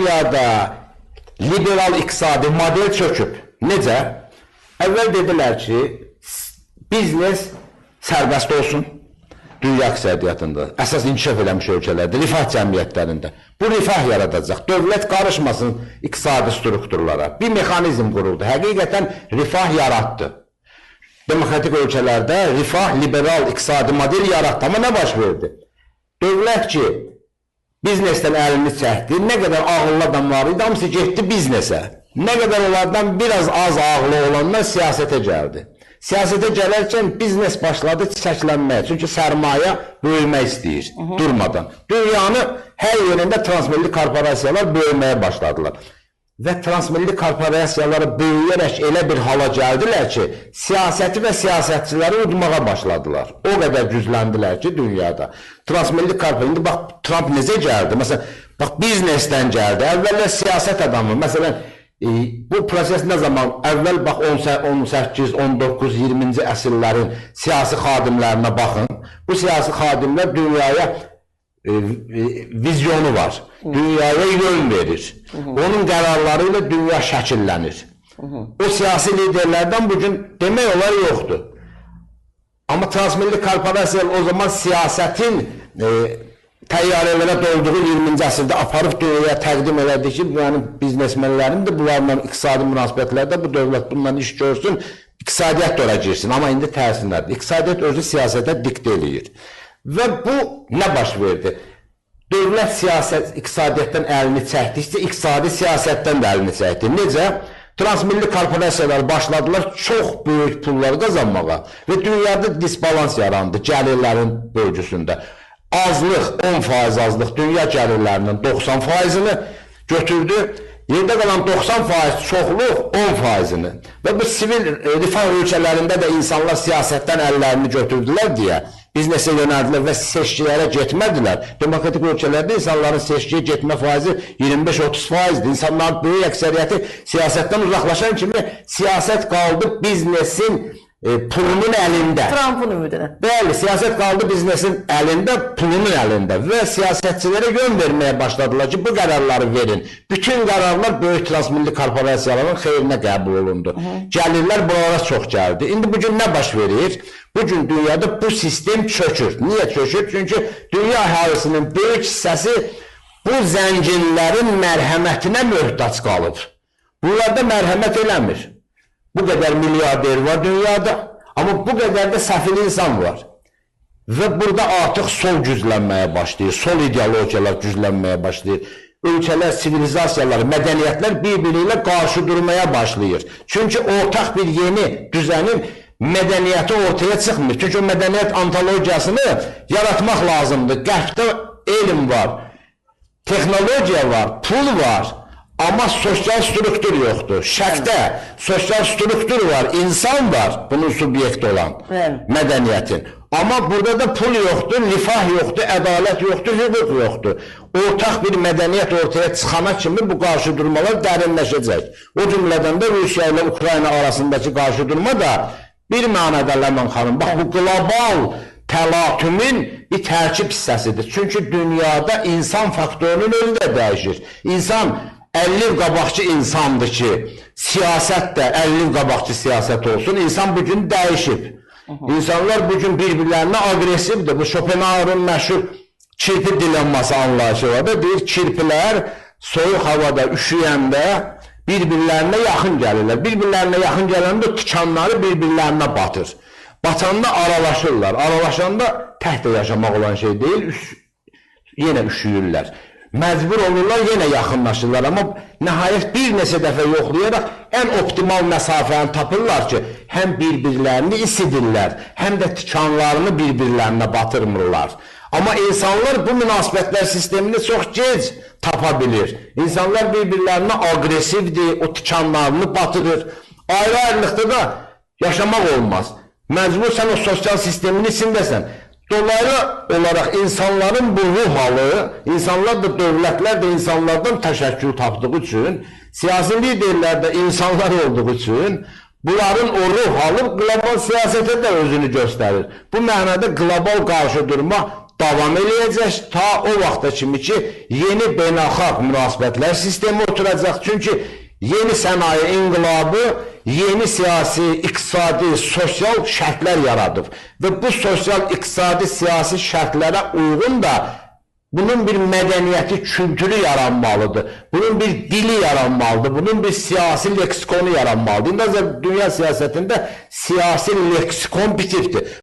dünyada liberal iqtisadi model çöküb. Necə? Əvvəl dedilər ki, biznes sərbəst olsun dünya iqtisadiyyatında, əsas inkişaf eləmiş ölkələrdə, rifah cəmiyyətlərində. Bu rifah yaradacaq. Dövlət qarışmasın iqtisadi strukturlara. Bir mexanizm quruldu. Həqiqətən rifah yaratdı. Demokratik ölkələrdə rifah, liberal iqtisadi model yaratdı. Amma nə baş verdi? Dövlət ki, biznesdən əlini çəkdi, nə qədər ağıllı adam var idi, hamısı getdi biznesə. Nə qədər onlardan biraz az ağıllı olanlar siyasətə gəldi. Siyasətə gələrkən biznes başladı çiçəklənməyə. Çünki sərmayə böyümək istəyir, durmadan. Dünyanı hər yerində transmilli korporasiyalar böyüməyə başladılar. Və transmilli korporasiyaları böyüyərək elə bir hala gəldilər ki, siyasəti və siyasətçiləri udmağa başladılar. O qədər gücləndilər ki, dünyada. Transmilli korporasiyalar, indi bax, Trump necə gəldi? Məsələn, bax, biznesdən gəldi. Əvvəllər siyasət adamı, məsələn, bu proses nə zaman? Əvvəl bax 18, 19, 20-ci əsrlərin siyasi xadimlərinə baxın. Bu siyasi xadimlər dünyaya vizyonu var. Dünyaya yön verir. Onun qərarları ilə dünya şəkillənir. O siyasi liderlərdən bugün demək olar yoxdur. Amma transmilli korporasiyalar o zaman siyasətin təyyarələrə dolduğu 20-ci əsrdə aparıb dünyaya təqdim elədi ki, mənim biznesmenlərim də bunlarla iqtisadi münasibətlərdə bu dövlət bundan iş görsün, iqtisadiyyat da ora girsin. Amma indi tərsinədir. İqtisadiyyat özü siyasətə diktə eləyir. Və bu nə baş verdi? Dövlət siyasət iqtisadiyyatdan əlini çəkdikcə, iqtisadi siyasətdən də əlini çəkdi. Necə? Transmilli korporasiyalar başladılar çox böyük pullar qazanmağa və dünyada disbalans yarandı gəlirlərin bölgüsündə. Azlıq, 10% azlıq dünya gəlirlərinin 90%-ni götürdü. Yerdə qalan 90% çoxluq 10%-ni. Və bu sivil rifah ölkələrində də insanlar siyasətdən əllərini götürdülər deyə biznesə yönəldilər və seçkilərə getmədilər. Demokratik ölkələrdə insanların seçkiyə getmə faizi 25-30%-dir. İnsanların böyük əksəriyyəti siyasətdən uzaqlaşan kimi siyasət qaldı biznesin pulunun əlində. Trump'ın ümidinə. Bəli, siyasət qaldı biznesin əlində, pulunun əlində və siyasətçilərə yön verməyə başladılar ki, bu qərarları verin. Bütün qərarlar böyük transmilli korporasiyaların xeyrinə qəbul olundu. Gəlirlər buralara çox gəldi. İndi bugün nə baş verir? Bugün dünyada bu sistem çökür. Niyə çökür? Çünki dünya əhalisinin böyük hissəsi bu zənginlərin mərhəmətinə möhtac qalıb. Bunlarda mərhəmət eləmir. Bu qədər milyarder var dünyada, amma bu qədər də səfil insan var. Və burada artıq sol güclənməyə başlayır, sol ideologiyalar güclənməyə başlayır. Ölkələr, sivilizasiyalar, mədəniyyətlər bir-biri ilə qarşı durmaya başlayır. Çünki ortaq bir yeni düzənin mədəniyyəti ortaya çıxmır. Çünki o mədəniyyət antologiyasını yaratmaq lazımdır. Qərbdə elm var, texnologiya var, pul var. Amma sosial struktur yoxdur. Şərqdə sosial struktur var, insan var, bunun subyekti olan mədəniyyətin. Amma burada da pul yoxdur, rifah yoxdur, ədalət yoxdur, hüquq yoxdur. Ortaq bir mədəniyyət ortaya çıxana kimi bu qarşıdurmalar dərinləşəcək. O cümlədən də Rusiya ilə Ukrayna arasındakı qarşıdurma da bir mənada Ləman xanım, bax bu qlobal təlatümün bir tərkib hissəsidir. Çünki dünyada insan faktorunun özü də dəyişir. İnsan 50 il qabaqçı insandır ki, siyasət də 50 il qabaqçı siyasət olsun. İnsan bugün dəyişib. İnsanlar bugün bir-birlərinə agresivdir. Bu Schopenhauer'ın məşhur kirpi dilemması anlayışı var da, deyir, kirpilər soyuq havada, üşüyəndə bir-birlərinə yaxın gəlirlər. Bir-birlərinə yaxın gələndə tikanları bir-birlərinə batır. Batanda aralaşırlar. Aralaşanda təhdə yaşamaq olan şey deyil, yenə üşüyürlər. Məcbur olurlar, yenə yaxınlaşırlar. Amma nəhayət bir neçə dəfə yoxlayaraq ən optimal məsafəni tapırlar ki, həm bir-birlərini isidirlər, həm də tikanlarını bir-birlərinə batırmırlar. Amma insanlar bu münasibətlər sistemini çox gec tapa bilir. İnsanlar bir-birlərinə agresivdir, o tikanlarını batırır. Ayrı-ayrılıqda da yaşamaq olmaz. Məcbur sən o sosial sistemin içindəsən. Dolaylı olaraq insanların bu ruh halı, insanlar da, dövlətlər də insanlardan təşəkkül tapdığı üçün, siyasi liderlər də insanlar olduğu üçün, bunların o ruh halı qlobal siyasətə də özünü göstərir. Bu mənada qlobal qarşıdurma davam eləyəcək ta o vaxta kimi ki, yeni beynəlxalq münasibətlər sistemi oturacaq. Çünki yeni sənaye inqilabı yeni siyasi, iqtisadi, sosial şərtlər yaradıb və bu sosial, iqtisadi, siyasi şərtlərə uyğun da bunun bir mədəniyyəti, kültürü yaranmalıdır. Bunun bir dili yaranmalıdır. Bunun bir siyasi leksikonu yaranmalıdır. İndi dünya siyasətində siyasi leksikon bitibdir.